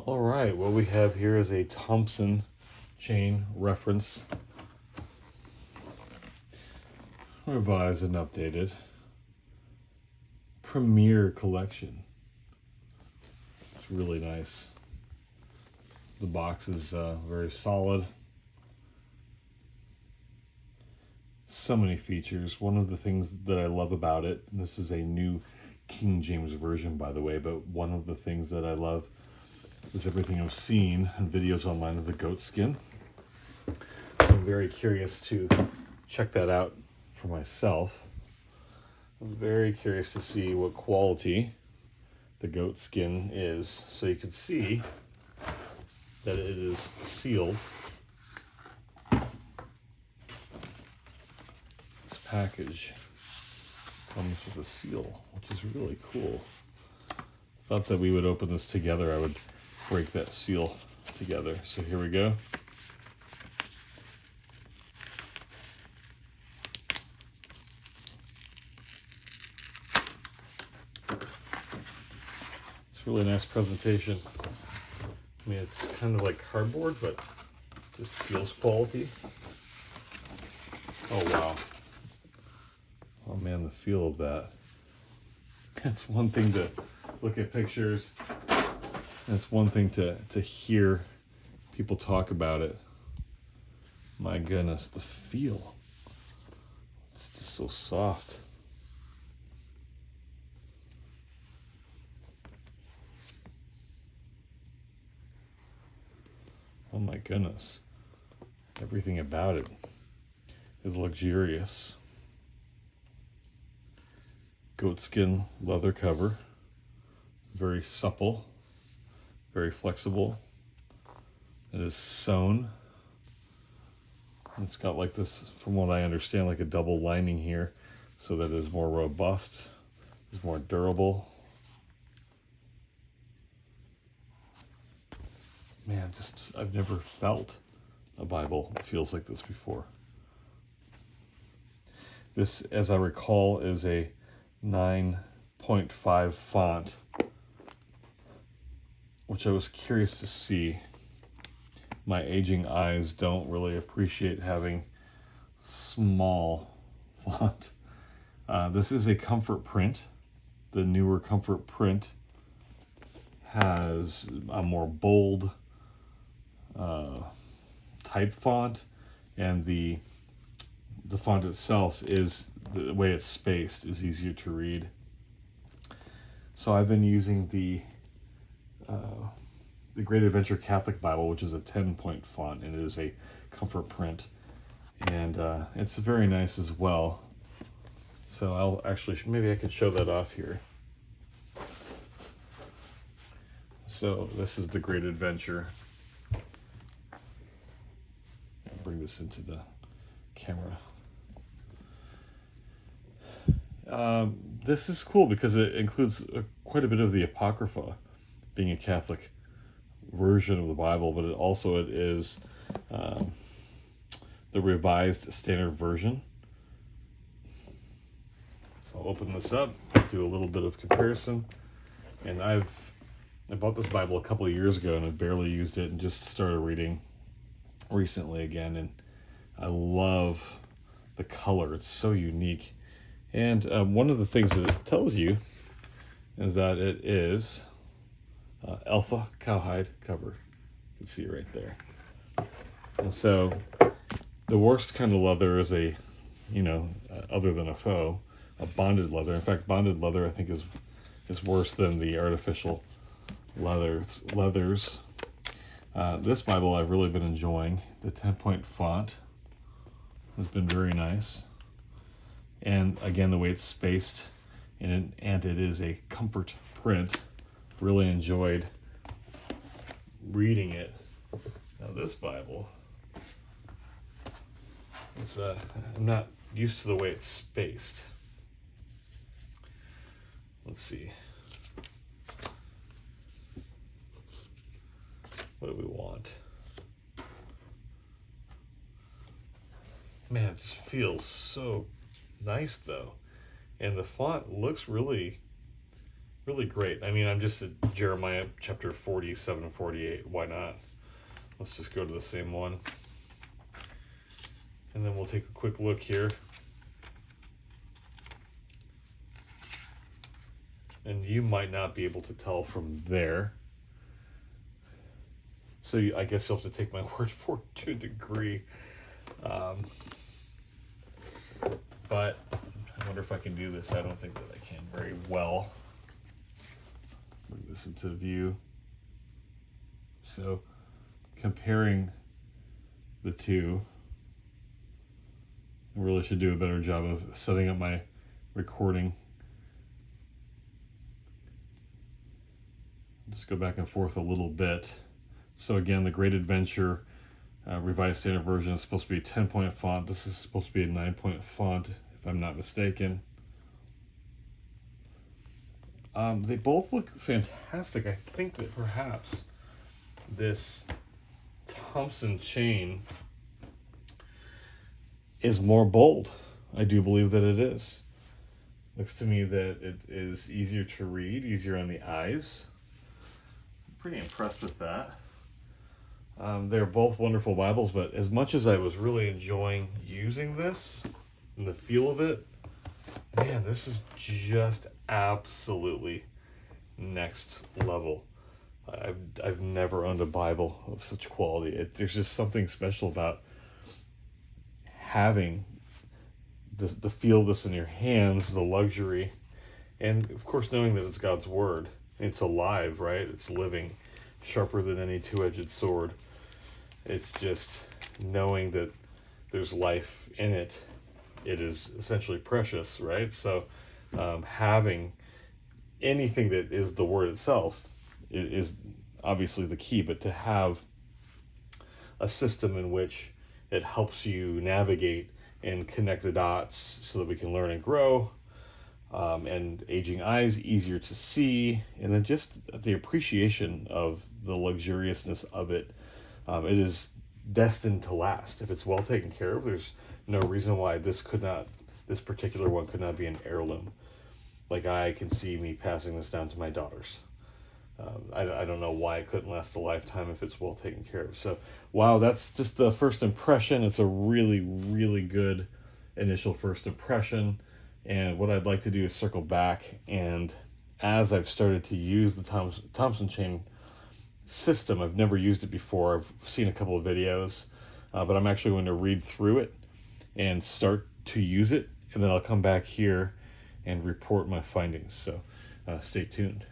All right, what we have here is a Thompson Chain reference, revised and updated, Premier Collection. It's really nice. The box is very solid. So many features. One of the things that I love about it, and this is a new King James version, by the way, but one of the things that I love is everything I've seen in videos online of the goat skin. I'm very curious to check that out for myself. I'm very curious to see what quality the goat skin is, so you can see that it is sealed. This package comes with a seal, which is really cool. Thought that we would open this together. I would break that seal together. So here we go. It's a really nice presentation. I mean, it's kind of like cardboard, but just feels quality. Oh, wow. Oh, man, the feel of that. It's one thing to look at pictures. It's one thing to hear people talk about it. My goodness, the feel. It's just so soft. Oh my goodness. Everything about it is luxurious. Goatskin leather cover. Very supple. Very flexible. It is sewn. It's got like this, from what I understand, like a double lining here so that it is more robust, is more durable. Man, just, I've never felt a Bible that feels like this before. This, as I recall, is a 9.5 font, which I was curious to see. My aging eyes don't really appreciate having small font. This is a comfort print. The newer comfort print has a more bold type font, and the font itself is, the way it's spaced is easier to read. So I've been using the Great Adventure Catholic Bible, which is a 10-point font, and it is a comfort print, and it's very nice as well. So I'll actually, maybe I could show that off here. So this is the Great Adventure. I'll bring this into the camera. This is cool because it includes quite a bit of the Apocrypha, being a Catholic version of the Bible, but it is the Revised Standard Version. So I'll open this up, do a little bit of comparison, and I bought this Bible a couple of years ago and I barely used it and just started reading recently again, and I love the color. It's so unique. And one of the things that it tells you is that it is alpha cowhide cover. You can see it right there. And so the worst kind of leather is other than a faux, a bonded leather. In fact, bonded leather I think is worse than the artificial leathers. This Bible I've really been enjoying. The 10-point font has been very nice. And again, the way it's spaced, and it is a comfort print. Really enjoyed reading it. Now this Bible is, I'm not used to the way it's spaced. Let's see. What do we want? Man, it just feels so nice though. And the font looks really really great. I mean, I'm just at Jeremiah chapter 47 and 48. Why not? Let's just go to the same one. And then we'll take a quick look here. And you might not be able to tell from there. So I guess you'll have to take my word for it to a degree. But I wonder if I can do this. I don't think that I can very well. Bring this into view. So comparing the two, I really should do a better job of setting up my recording. Just go back and forth a little bit. So again, the Great Adventure Revised Standard Version is supposed to be a 10-point font. This is supposed to be a 9-point font, if I'm not mistaken. They both look fantastic. I think that perhaps this Thompson Chain is more bold. I do believe that it is. Looks to me that it is easier to read, easier on the eyes. I'm pretty impressed with that. They're both wonderful Bibles, but as much as I was really enjoying using this and the feel of it, man, this is just absolutely next level. I've never owned a Bible of such quality. There's just something special about having the feel of this in your hands, the luxury, and of course knowing that it's God's Word. It's alive, right? It's living, sharper than any two-edged sword. It's just knowing that there's life in it. It is essentially precious, right? So having anything that is the Word itself is obviously the key, but to have a system in which it helps you navigate and connect the dots so that we can learn and grow, and aging eyes, easier to see, and then just the appreciation of the luxuriousness of it. It is destined to last. If it's well taken care of, there's no reason why this particular one could not be an heirloom. Like, I can see me passing this down to my daughters. I don't know why it couldn't last a lifetime if it's well taken care of. So, wow, that's just the first impression. It's a really, really good initial first impression. And what I'd like to do is circle back, and as I've started to use the Thompson Chain system, I've never used it before. I've seen a couple of videos, but I'm actually going to read through it and start to use it, and then I'll come back here and report my findings. So stay tuned.